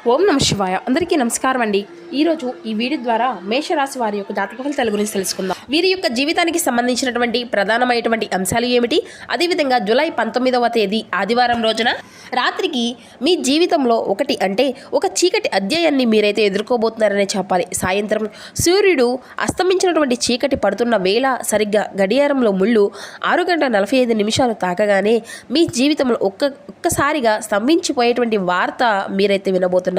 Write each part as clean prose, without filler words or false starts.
ఓం నమ శివాయ. అందరికీ నమస్కారం అండి. ఈరోజు ఈ వీడియో ద్వారా మేషరాశి వారి యొక్క జాతక ఫలితాల గురించి తెలుసుకుందాం. వీరి యొక్క జీవితానికి సంబంధించినటువంటి ప్రధానమైనటువంటి అంశాలు ఏమిటి, అదేవిధంగా జూలై 19వ తేదీ ఆదివారం రోజున రాత్రికి మీ జీవితంలో ఒక చీకటి అధ్యాయాన్ని మీరైతే ఎదుర్కోబోతున్నారనే చెప్పాలి. సాయంత్రం సూర్యుడు అస్తమించినటువంటి చీకటి పడుతున్న వేళ సరిగ్గా గడియారంలో ముళ్ళు 6:45 తాకగానే మీ జీవితంలో ఒక్కసారిగా స్తంభించిపోయేటువంటి వార్త మీరైతే వినబోతున్నారు.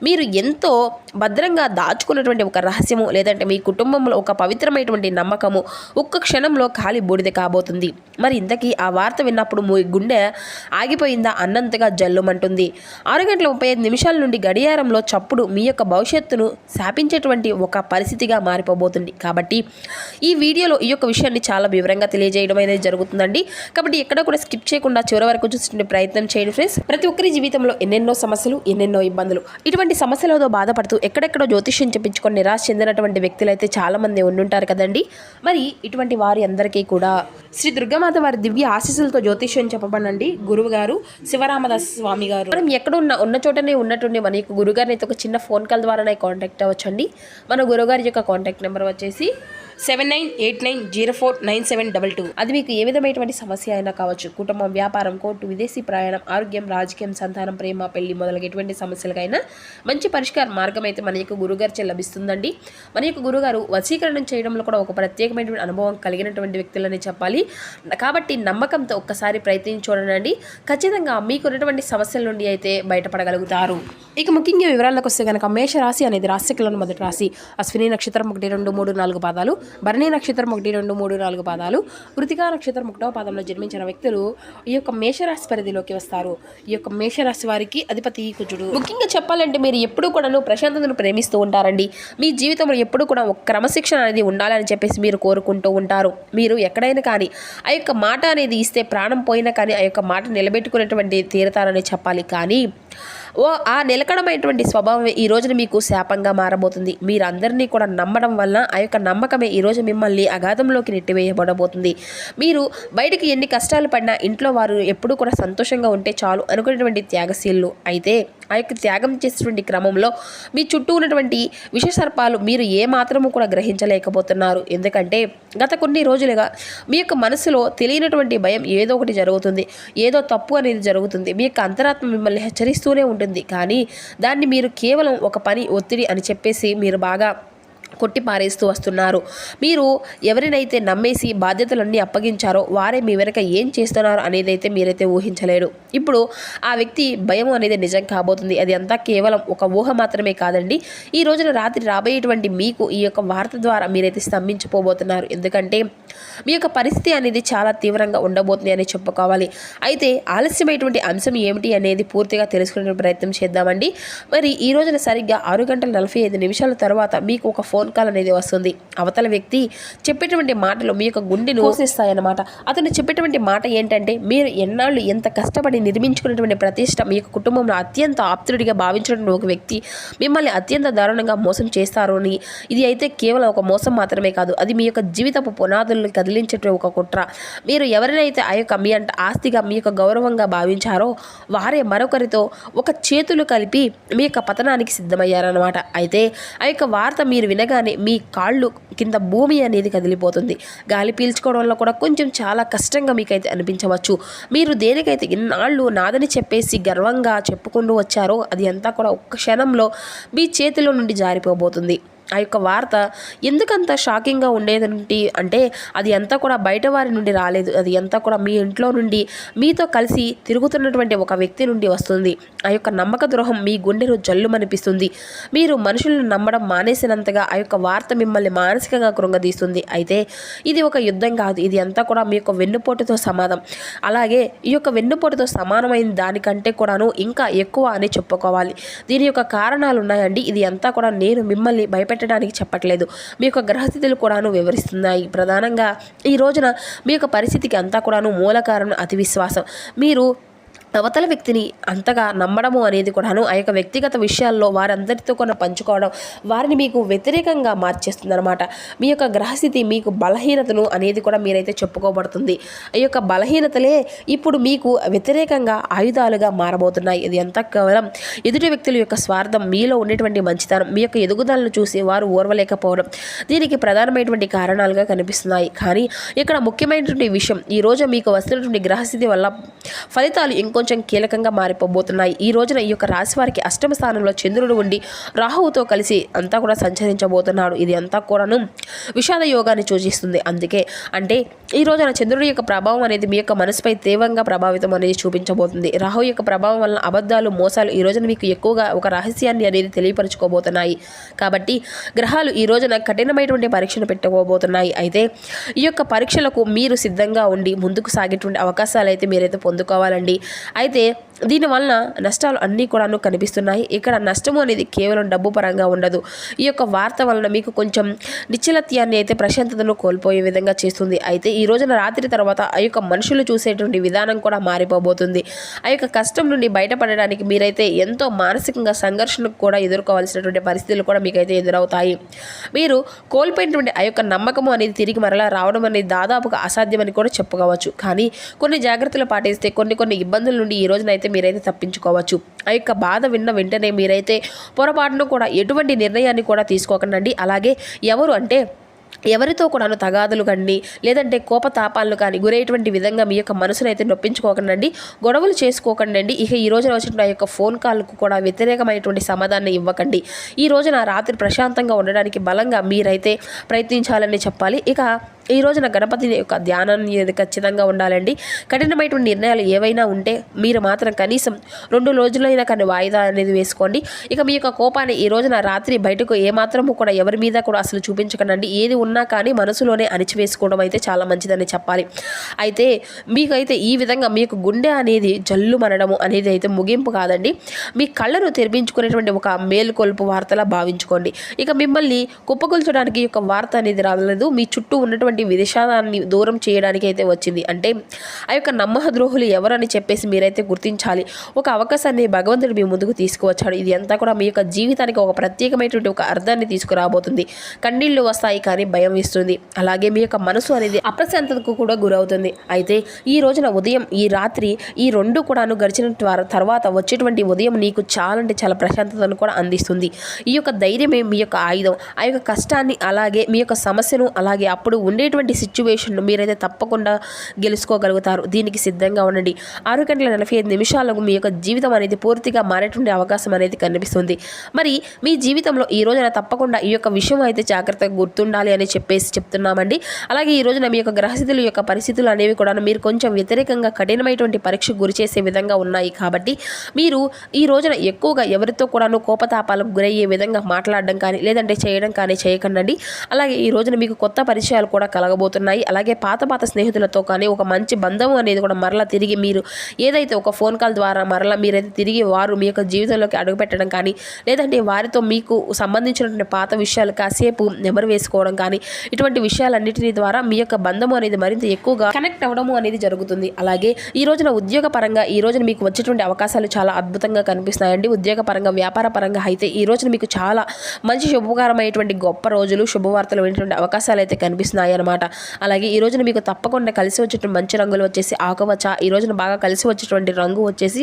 మీరు ఎంతో భద్రంగా దాచుకున్నటువంటి ఒక రహస్యము, లేదంటే మీ కుటుంబంలో ఒక పవిత్రమైనటువంటి నమ్మకము ఒక్క క్షణంలో కాలి బూడిద కాబోతుంది. మరి ఇంతకీ ఆ వార్త విన్నప్పుడు మీ గుండె ఆగిపోయిందా అన్నంతగా జల్లుమంటుంది. 6:35 నుండి గడియారంలో చప్పుడు మీ యొక్క భవిష్యత్తును శాపించేటువంటి ఒక పరిస్థితిగా మారిపోబోతుంది. కాబట్టి ఈ వీడియోలో ఈ యొక్క విషయాన్ని చాలా వివరంగా తెలియజేయడం అనేది జరుగుతుందండి. కాబట్టి ఎక్కడ కూడా స్కిప్ చేయకుండా చివరి వరకు చూసుకునే ప్రయత్నం చేయండి ఫ్రెండ్స్. ప్రతి ఒక్కరి జీవితంలో ఎన్నెన్నో సమస్యలు, ఎన్నెన్నో ఇబ్బందులు, ఇటువంటి సమస్యలతో బాధపడుతూ ఎక్కడెక్కడో జ్యోతిష్యం చెప్పించుకొని నిరాశ చెందినటువంటి వ్యక్తులు అయితే చాలా మంది ఉండుంటారు కదండి. మరి ఇటువంటి వారి అందరికీ కూడా శ్రీ దుర్గామాత వారి దివ్య ఆశీస్సులతో జ్యోతిష్యం చెప్పబడండి గురువు గారు శివరామదాస్ స్వామి గారు. మనం ఎక్కడ ఉన్న చోటనే ఉన్నట్టుండి మన యొక్క గురుగారిని అయితే ఒక చిన్న ఫోన్ కాల్ ద్వారానే కాంటాక్ట్ అవ్వచ్చండి. మన గురుగారి యొక్క కాంటాక్ట్ నెంబర్ వచ్చేసి 7989049722. అది మీకు ఏ విధమైనటువంటి సమస్య అయినా కావచ్చు, కుటుంబం, వ్యాపారం, కోర్టు, విదేశీ ప్రయాణం, ఆరోగ్యం, రాజకీయం, సంతానం, ప్రేమ, పెళ్లి మొదలగు ఎటువంటి సమస్యలకైనా మంచి పరిష్కార మార్గం అయితే మన యొక్క గురుగారిచే లభిస్తుందండి. మన యొక్క గురుగారు వశీకరణం చేయడంలో కూడా ఒక ప్రత్యేకమైనటువంటి అనుభవం కలిగినటువంటి వ్యక్తులని చెప్పాలి. కాబట్టి నమ్మకంతో ఒక్కసారి ప్రయత్నించి చూడండి. ఖచ్చితంగా మీకున్నటువంటి సమస్యల నుండి అయితే బయటపడగలుగుతారు. ఇక ముఖ్యంగా వివరాలకు వస్తే కనుక మేషరాశి అనేది రాశికులను మొదటి రాశి. అశ్విని నక్షత్రం 1, 2, 3, 4 పాదాలు, భరణి నక్షత్రం 1, 2, 3, 4 పాదాలు, కృతికా నక్షత్రం 1వ పాదంలో జన్మించిన వ్యక్తులు ఈ యొక్క మేషరాశి పరిధిలోకి వస్తారు. ఈ యొక్క మేషరాశి వారికి అధిపతి కుజుడు. ముఖ్యంగా చెప్పాలంటే మీరు ఎప్పుడూ కూడాను ప్రశాంతతను ప్రేమిస్తూ ఉంటారండి. మీ జీవితంలో ఎప్పుడు కూడా ఒక క్రమశిక్షణ అనేది ఉండాలని చెప్పేసి మీరు కోరుకుంటూ ఉంటారు. మీరు ఎక్కడైనా కానీ ఆ యొక్క మాట అనేది ఇస్తే ప్రాణం పోయినా కానీ ఆ యొక్క మాట నిలబెట్టుకునేటువంటి తీరతారని చెప్పాలి. కానీ ఆ నిలకడమైనటువంటి స్వభావం ఈ రోజున మీకు శాపంగా మారబోతుంది. మీరందరినీ కూడా నమ్మడం వల్ల ఆ యొక్క నమ్మకమే ఈరోజు మిమ్మల్ని అగాధంలోకి నెట్టివేయబడబోతుంది. మీరు బయటికి ఎన్ని కష్టాలు పడినా ఇంట్లో వారు ఎప్పుడూ కూడా సంతోషంగా ఉంటే చాలు అనుకునేటువంటి త్యాగశీలు. అయితే ఆ యొక్క త్యాగం చేసేటువంటి క్రమంలో మీ చుట్టూ ఉన్నటువంటి విషసర్పాలు మీరు ఏమాత్రము కూడా గ్రహించలేకపోతున్నారు. ఎందుకంటే గత కొన్ని రోజులుగా మీ యొక్క మనసులో తెలియనటువంటి భయం ఏదో ఒకటి జరుగుతుంది, ఏదో తప్పు అనేది జరుగుతుంది. మీ యొక్క అంతరాత్మ మిమ్మల్ని హెచ్చరిస్తూనే ఉంటుంది. కానీ దాన్ని మీరు కేవలం ఒక పని, ఒత్తిడి అని చెప్పేసి మీరు బాగా కొట్టి పారేస్తూ వస్తున్నారు. మీరు ఎవరినైతే నమ్మేసి బాధ్యతలన్నీ అప్పగించారో వారే మీ వెనక ఏం చేస్తున్నారు అనేది అయితే మీరైతే ఊహించలేరు. ఇప్పుడు ఆ వ్యక్తి భయం అనేది నిజం కాబోతుంది. అది అంతా కేవలం ఒక ఊహ మాత్రమే కాదండి. ఈ రోజున రాత్రి రాబోయేటువంటి మీకు ఈ యొక్క వార్త ద్వారా మీరైతే స్తంభించిపోబోతున్నారు. ఎందుకంటే మీ యొక్క పరిస్థితి అనేది చాలా తీవ్రంగా ఉండబోతుంది అని చెప్పుకోవాలి. అయితే ఆలస్యమైనటువంటి అంశం ఏమిటి అనేది పూర్తిగా తెలుసుకునే ప్రయత్నం చేద్దామండి. మరి ఈ రోజున సరిగ్గా 6:45 తర్వాత మీకు ఒక ఫోన్ కాల్ అనేది వస్తుంది. అవతల వ్యక్తి చెప్పేటువంటి మాటలు మీ యొక్క గుండెను కోసేస్తాయన్నమాట. అతను చెప్పేటువంటి మాట ఏంటంటే, మీరు ఎన్నాళ్ళు ఎంత కష్టపడి నిర్మించుకున్నటువంటి ప్రతిష్ట, మీ యొక్క కుటుంబంలో అత్యంత ఆప్తుడిగా భావించినటువంటి ఒక వ్యక్తి మిమ్మల్ని అత్యంత దారుణంగా మోసం చేస్తారు అని. ఇది అయితే కేవలం ఒక మోసం మాత్రమే కాదు, అది మీ యొక్క జీవితపు పునాదులను కదిలించేటువంటి ఒక కుట్ర. మీరు ఎవరినైతే ఆ యొక్క మీ ఆస్తిగా, మీ యొక్క గౌరవంగా భావించారో వారే మరొకరితో ఒక చేతులు కలిపి మీ యొక్క పతనానికి సిద్ధమయ్యారన్నమాట. అయితే ఆ యొక్క వార్త మీరు వినగానే మీ కాళ్ళు కింద భూమి అనేది కదిలిపోతుంది. గాలి పీల్చుకోవడంలో కూడా కొంచెం చాలా కష్టంగా మీకైతే అనిపించవచ్చు. మీరు దేనికైతే ఇన్నాళ్ళు నాదని చెప్పేసి గర్వంగా చెప్పుకుంటూ వచ్చారో అది అంతా కూడా ఒక్క క్షణంలో మీ చేతిలో నుండి జారిపోబోతుంది. ఆ యొక్క వార్త ఎందుకంత షాకింగ్గా ఉండేది అంటే అది అంతా కూడా బయట వారి నుండి రాలేదు. అది అంతా కూడా మీ ఇంట్లో నుండి మీతో కలిసి తిరుగుతున్నటువంటి ఒక వ్యక్తి నుండి వస్తుంది. ఆ యొక్క నమ్మక ద్రోహం మీ గుండెను జల్లుమనిపిస్తుంది. మీరు మనుషులను నమ్మడం మానేసినంతగా ఆ యొక్క వార్త మిమ్మల్ని మానసికంగా కృంగదీస్తుంది. అయితే ఇది ఒక యుద్ధం కాదు, ఇది అంతా కూడా మీ యొక్క వెన్నుపోటుతో సమానం. అలాగే ఈ యొక్క వెన్నుపోటుతో సమానమైన దానికంటే కూడాను ఇంకా ఎక్కువ అని చెప్పుకోవాలి. దీని యొక్క కారణాలు ఉన్నాయండి. ఇది అంతా కూడా నేను మిమ్మల్ని భయపెట్టడానికి చెప్పట్లేదు, మీ యొక్క గ్రహస్థితులు కూడాను వివరిస్తున్నాయి. ప్రధానంగా ఈ రోజున మీ యొక్క పరిస్థితికి అంతా కూడాను మూల కారణం అతి విశ్వాసం. మీరు అవతల వ్యక్తిని అంతగా నమ్మడము అనేది కూడాను ఆ యొక్క వ్యక్తిగత విషయాల్లో వారందరితో కూడా పంచుకోవడం వారిని మీకు వ్యతిరేకంగా మార్చేస్తుంది అనమాట. మీ యొక్క గ్రహస్థితి మీకు బలహీనతను అనేది కూడా మీరైతే చెప్పుకోబడుతుంది. ఈ యొక్క బలహీనతలే ఇప్పుడు మీకు వ్యతిరేకంగా ఆయుధాలుగా మారబోతున్నాయి. ఇది ఎంత కేవలం ఎదుటి వ్యక్తుల యొక్క స్వార్థం, మీలో ఉండేటువంటి మంచితనం, మీ యొక్క ఎదుగుదలను చూసి వారు ఓర్వలేకపోవడం దీనికి ప్రధానమైనటువంటి కారణాలుగా కనిపిస్తున్నాయి. కానీ ఇక్కడ ముఖ్యమైనటువంటి విషయం, ఈరోజు మీకు వస్తున్నటువంటి గ్రహస్థితి వల్ల ఫలితాలు ఇంకొంచెం కీలకంగా మారిపోబోతున్నాయి. ఈ రోజున ఈ యొక్క రాశి వారికి అష్టమ స్థానంలో చంద్రుడు ఉండి రాహువుతో కలిసి అంతా కూడా సంచరించబోతున్నాడు. ఇది అంతా కూడాను విషాద యోగాన్ని సూచిస్తుంది. అందుకే అంటే ఈ రోజున చంద్రుడి యొక్క ప్రభావం అనేది మీ యొక్క మనసుపై తీవ్రంగా ప్రభావితం అనేది చూపించబోతుంది. రాహు యొక్క ప్రభావం వలన అబద్ధాలు, మోసాలు ఈ రోజున మీకు ఎక్కువగా ఒక రహస్యాన్ని అనేది తెలియపరచుకోబోతున్నాయి. కాబట్టి గ్రహాలు ఈ రోజున కఠినమైనటువంటి పరీక్షను పెట్టుకోబోతున్నాయి. అయితే ఈ యొక్క పరీక్షలకు మీరు సిద్ధంగా ఉండి ముందుకు సాగేటువంటి అవకాశాలు అయితే మీరైతే పొందుకోవాలండి. అయితే దీనివలన నష్టాలు అన్నీ కూడాను కనిపిస్తున్నాయి. ఇక్కడ నష్టము అనేది కేవలం డబ్బు పరంగా ఉండదు. ఈ యొక్క వార్త వలన మీకు కొంచెం నిశ్చలత్యాన్ని అయితే ప్రశాంతతను కోల్పోయే విధంగా చేస్తుంది. అయితే ఈ రోజున రాత్రి తర్వాత ఆ యొక్క మనుషులు చూసేటువంటి విధానం కూడా మారిపోబోతుంది. ఆ యొక్క కష్టం నుండి బయటపడడానికి మీరైతే ఎంతో మానసికంగా సంఘర్షణకు కూడా ఎదుర్కోవాల్సినటువంటి పరిస్థితులు కూడా మీకైతే ఎదురవుతాయి. మీరు కోల్పోయినటువంటి ఆ యొక్క నమ్మకము అనేది తిరిగి మరలా రావడం అనేది దాదాపుగా అసాధ్యమని కూడా చెప్పుకోవచ్చు. కానీ కొన్ని జాగ్రత్తలు పాటిస్తే కొన్ని ఇబ్బందుల నుండి ఈ రోజున అయితే మీరైతే తప్పించుకోవచ్చు. ఆ యొక్క బాధ విన్న వెంటనే మీరైతే పొరపాటును కూడా ఎటువంటి నిర్ణయాన్ని కూడా తీసుకోకండి. అలాగే ఎవరితో కూడాను తగాదులు కానీ లేదంటే కోపతాపాలను కానీ గురయ్యేటువంటి విధంగా మీ యొక్క మనసును అయితే నొప్పించుకోకండి, గొడవలు చేసుకోకండి. ఇక ఈ రోజున వచ్చిన ఆ యొక్క ఫోన్ కాల్కు కూడా వ్యతిరేకమైనటువంటి సమాధానం ఇవ్వకండి. ఈ రోజున రాత్రి ప్రశాంతంగా ఉండడానికి బలంగా మీరైతే ప్రయత్నించాలని చెప్పాలి. ఇక ఈ రోజున గణపతి యొక్క ధ్యానాన్ని ఖచ్చితంగా ఉండాలండి. కఠినమైనటువంటి నిర్ణయాలు ఏవైనా ఉంటే మీరు మాత్రం కనీసం 2 రోజులైనా కానీ వాయిదా అనేది వేసుకోండి. ఇక మీ యొక్క కోపాన్ని ఈ రోజున రాత్రి బయటకు ఏమాత్రము కూడా ఎవరి మీద కూడా అసలు చూపించకండి. ఏది ఉన్నా కానీ మనసులోనే అణిచివేసుకోవడం అయితే చాలా మంచిదని చెప్పాలి. అయితే మీకైతే ఈ విధంగా మీకు గుండె అనేది జల్లు మనడము అనేది అయితే ముగింపు కాదండి. మీ కళ్ళను తెరిపించుకునేటువంటి ఒక మేలుకొల్పు వార్తలా భావించుకోండి. ఇక మిమ్మల్ని కుప్పగొల్చడానికి ఈ యొక్క వార్త అనేది రాలేదు. మీ చుట్టూ ఉన్నటువంటి విదేశాన్ని దూరం చేయడానికి అయితే వచ్చింది. అంటే ఆ యొక్క నమ్మక ద్రోహులు ఎవరని చెప్పేసి మీరైతే గుర్తించాలి. ఒక అవకాశాన్ని భగవంతుడు మీ ముందుకు తీసుకువచ్చాడు. ఇది అంతా కూడా మీ యొక్క జీవితానికి ఒక ప్రత్యేకమైనటువంటి ఒక అర్థాన్ని తీసుకురాబోతుంది. కన్నీళ్లు వస్తాయి కానీ భయం ఇస్తుంది. అలాగే మీ యొక్క మనసు అనేది అప్రశాంతతకు కూడా గురవుతుంది. అయితే ఈ రోజున ఉదయం ఈ రాత్రి ఈ 2 కూడాను గడిచిన తర్వాత వచ్చేటువంటి ఉదయం నీకు చాలా ప్రశాంతతను కూడా అందిస్తుంది. ఈ యొక్క ధైర్యమే మీ యొక్క ఆయుధం. ఆ యొక్క కష్టాన్ని అలాగే మీ యొక్క సమస్యను అలాగే అప్పుడు ఉండేటువంటి సిచ్యువేషన్ను మీరైతే తప్పకుండా గెలుచుకోగలుగుతారు. దీనికి సిద్ధంగా ఉండండి. 6:45 మీ యొక్క జీవితం అనేది పూర్తిగా మారేటువంటి అవకాశం అనేది కనిపిస్తుంది. మరి మీ జీవితంలో ఈ రోజున తప్పకుండా ఈ యొక్క విషయం అయితే జాగ్రత్తగా గుర్తుండాలి అని చెప్పేసి చెప్తున్నామండి. అలాగే ఈ రోజున మీ యొక్క గ్రహస్థితుల యొక్క పరిస్థితులు అనేవి కూడా మీరు కొంచెం వ్యతిరేకంగా కఠినమైనటువంటి పరీక్షకు గురి చేసే విధంగా ఉన్నాయి. కాబట్టి మీరు ఈ రోజున ఎక్కువగా ఎవరితో కూడాను కోపతాపాలకు గురయ్యే విధంగా మాట్లాడడం కానీ లేదంటే చేయడం కానీ చేయకండి. అలాగే ఈ రోజున మీకు కొత్త పరిచయాలు కూడా కలగబోతున్నాయి. అలాగే పాత స్నేహితులతో కానీ ఒక మంచి బంధం అనేది కూడా మరలా తిరిగి మీరు ఏదైతే ఒక ఫోన్ కాల్ ద్వారా మరలా మీరైతే తిరిగి వారు మీ యొక్క జీవితంలోకి అడుగుపెట్టడం కానీ లేదంటే వారితో మీకు సంబంధించినటువంటి పాత విషయాలు కాసేపు నెమరు వేసుకోవడం కానీ ఇటువంటి విషయాలన్నింటినీ ద్వారా మీ యొక్క బంధము అనేది మరింత ఎక్కువగా కనెక్ట్ అవ్వడము అనేది జరుగుతుంది. అలాగే ఈ రోజున ఉద్యోగ పరంగా ఈ రోజున మీకు వచ్చేటువంటి అవకాశాలు చాలా అద్భుతంగా కనిపిస్తున్నాయండి. ఉద్యోగ పరంగా వ్యాపార పరంగా అయితే ఈ రోజున మీకు చాలా మంచి శుభకరమైనటువంటి గొప్ప రోజులు శుభవార్తలు వినేటువంటి అవకాశాలు అయితే కనిపిస్తున్నాయి అన్నమాట. అలాగే ఈ రోజున మీకు తప్పకుండా కలిసి వచ్చేటువంటి మంచి రంగులు వచ్చేసి ఆకుపచ్చ, ఈ రోజున బాగా కలిసి వచ్చేటువంటి రంగు వచ్చేసి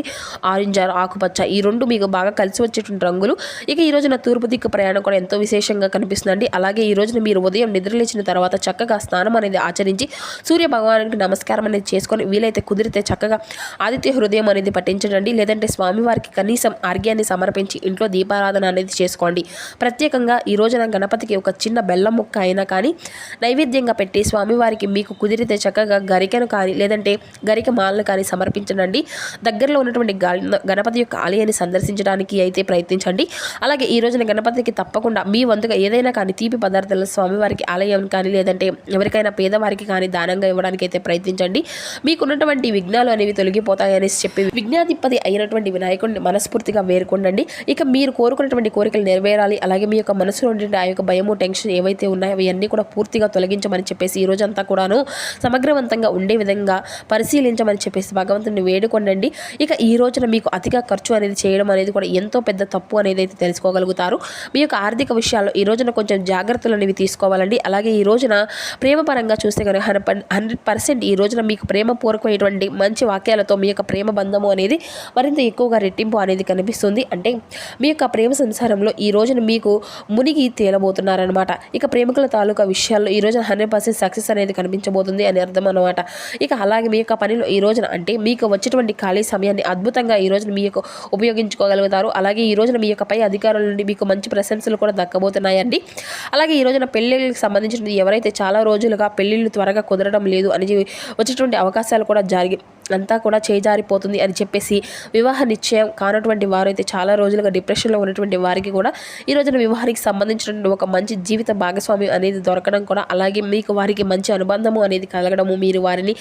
ఆరెంజ్ ఆకుపచ్చ, ఈ 2 మీకు బాగా కలిసి వచ్చేటువంటి రంగులు. ఇక ఈ రోజున తూర్పు దిక్కు ప్రయాణం కూడా ఎంతో విశేషంగా కనిపిస్తుందండి. అలాగే ఈ రోజున మీరు ఉదయం నిద్రలేచిన తర్వాత చక్కగా స్నానం అనేది ఆచరించి సూర్య భగవానునికి నమస్కారం అనేది చేసుకొని వీలైతే కుదిరితే చక్కగా ఆదిత్య హృదయం అనేది పఠించండి. లేదంటే స్వామివారికి కనీసం ఆర్గ్యాన్ని సమర్పించి ఇంట్లో దీపారాధన అనేది చేసుకోండి. ప్రత్యేకంగా ఈ రోజున గణపతికి ఒక చిన్న బెల్లం ముక్క అయినా కానీ నైవేద్యంగా పెట్టి స్వామివారికి మీకు కుదిరితే చక్కగా గరికను కానీ లేదంటే గరిక మాలను కానీ సమర్పించండి. దగ్గరలో ఉన్నటువంటి గణపతి యొక్క ఆలయాన్ని సందర్శించడానికి అయితే ప్రయత్నించండి. అలాగే ఈ రోజున గణపతికి తప్పకుండా మీ వంతుగా ఏదైనా కానీ తీపి పదార్థాలు స్వామివారికి ఆలయం కానీ లేదంటే ఎవరికైనా పేదవారికి కానీ దానంగా ఇవ్వడానికి అయితే ప్రయత్నించండి. మీకున్నటువంటి విఘ్నాలు అనేవి తొలగిపోతాయని చెప్పి విఘ్నాధిపతి అయినటువంటి వినాయకుడిని మనస్ఫూర్తిగా వేరుకోండి. ఇక మీరు కోరుకున్నటువంటి కోరికలు నెరవేరాలి. అలాగే మీ యొక్క మనసులో ఉండే ఆ యొక్క భయము టెన్షన్ ఏవైతే ఉన్నాయో అవన్నీ కూడా పూర్తిగా తొలగించమని చేసుకోమని చెప్పేసి ఈ రోజంతా కూడాను సమగ్రవంతంగా ఉండే విధంగా పరిశీలించమని చెప్పేసి భగవంతుని వేడుకొనండి. ఇక ఈ రోజున మీకు అతిగా ఖర్చు అనేది చేయడం అనేది కూడా ఎంతో పెద్ద తప్పు అనేది అయితే తెలుసుకోగలుగుతారు. మీ యొక్క ఆర్థిక విషయాల్లో ఈ రోజున కొంచెం జాగ్రత్తలు అనేవి తీసుకోవాలండి. అలాగే ఈ రోజున ప్రేమ పరంగా చూస్తే కనుక 100% ఈ రోజున మీకు ప్రేమపూర్వకమైనటువంటి మంచి వాక్యాలతో మీ యొక్క ప్రేమ బంధము అనేది మరింత ఎక్కువగా రెట్టింపు అనేది కనిపిస్తుంది. అంటే మీ యొక్క ప్రేమ సంసారంలో ఈ రోజున మీకు మునిగి తేలబోతున్నారనమాట. ఇక ప్రేమికుల తాలూకా విషయాల్లో ఈ రోజున 100% సక్సెస్ అనేది కనిపించబోతుంది అని అర్థం అనమాట. ఇక అలాగే మీ యొక్క పనిలో ఈ రోజున అంటే మీకు వచ్చేటువంటి ఖాళీ సమయాన్ని అద్భుతంగా ఈ రోజున మీ యొక్క ఉపయోగించుకోగలుగుతారు. అలాగే ఈ రోజున మీ యొక్క పై అధికారుల నుండి మీకు మంచి ప్రశంసలు కూడా దక్కబోతున్నాయండి. అలాగే ఈ రోజున పెళ్ళిళ్ళకి సంబంధించిన ఎవరైతే చాలా రోజులుగా పెళ్ళిళ్ళు త్వరగా కుదరడం లేదు అని వచ్చేటువంటి అవకాశాలు కూడా అంతా కూడా చేజారిపోతుంది అని చెప్పేసి వివాహ నిశ్చయం కానటువంటి వారైతే చాలా రోజులుగా డిప్రెషన్లో ఉన్నటువంటి వారికి కూడా ఈ రోజున వివాహానికి సంబంధించినటువంటి ఒక మంచి జీవిత భాగస్వామ్యం అనేది దొరకడం కూడా, అలాగే మీకు వారికి మంచి అనుబంధము అనేది కలగడము, మీరు వారిని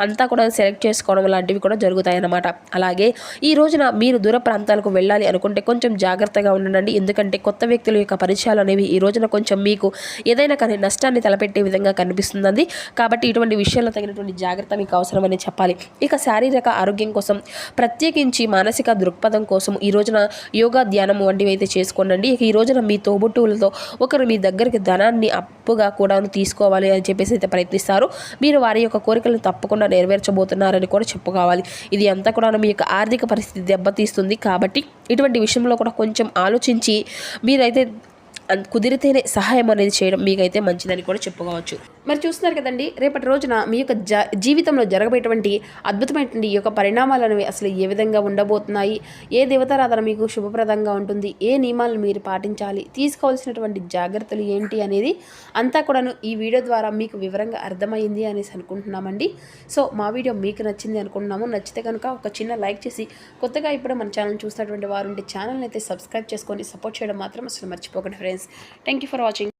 అంతా కూడా సెలెక్ట్ చేసుకోవడం లాంటివి కూడా జరుగుతాయన్నమాట. అలాగే ఈ రోజున మీరు దూర ప్రాంతాలకు వెళ్ళాలి అనుకుంటే కొంచెం జాగ్రత్తగా ఉండండి. ఎందుకంటే కొత్త వ్యక్తుల యొక్క పరిచయాలు అనేవి ఈ రోజున కొంచెం మీకు ఏదైనా కానీ నష్టాన్ని తలపెట్టే విధంగా కనిపిస్తుంది. కాబట్టి ఇటువంటి విషయాల్లో తగినటువంటి జాగ్రత్త మీకు అవసరమని చెప్పాలి. ఇక శారీరక ఆరోగ్యం కోసం ప్రత్యేకించి మానసిక దృక్పథం కోసం ఈ రోజున యోగా, ధ్యానం వంటివి అయితే చేసుకోండి. ఇక ఈ రోజున మీ తోబుట్టువులతో ఒకరు మీ దగ్గరికి ధనాన్ని అప్పుగా కూడా తీసుకోవాలి అని చెప్పేసి అయితే ప్రయత్నిస్తారు. మీరు వారి యొక్క కోరికలను తప్పకుండా నెరవేర్చబోతున్నారని కూడా చెప్పుకోవాలి. ఇది అంతా కూడా మీ యొక్క ఆర్థిక పరిస్థితి దెబ్బతీస్తుంది. కాబట్టి ఇటువంటి విషయంలో కూడా కొంచెం ఆలోచించి మీరైతే కుదిరితేనే సహాయం అనేది చేయడం మీకైతే మంచిదని కూడా చెప్పుకోవచ్చు. మరి చూస్తున్నారు కదండి, రేపటి రోజున మీ యొక్క జీవితంలో జరగబోయేటువంటి అద్భుతమైనటువంటి ఈ యొక్క పరిణామాలు అనేవి అసలు ఏ విధంగా ఉండబోతున్నాయి, ఏ దేవతారాధన మీకు శుభప్రదంగా ఉంటుంది, ఏ నియమాలను మీరు పాటించాలి, తీసుకోవాల్సినటువంటి జాగ్రత్తలు ఏంటి అనేది అంతా కూడాను ఈ వీడియో ద్వారా మీకు వివరంగా అర్థమైంది అనేసి అనుకుంటున్నామండి. సో మా వీడియో మీకు నచ్చింది అనుకుంటున్నాము. నచ్చితే కనుక ఒక చిన్న లైక్ చేసి, కొత్తగా ఇప్పుడు మన ఛానల్ చూసినటువంటి వారు ఉంటే ఛానల్ని అయితే సబ్స్క్రైబ్ చేసుకొని సపోర్ట్ చేయడం మాత్రం అసలు మర్చిపోకండి friends. Thank you for watching.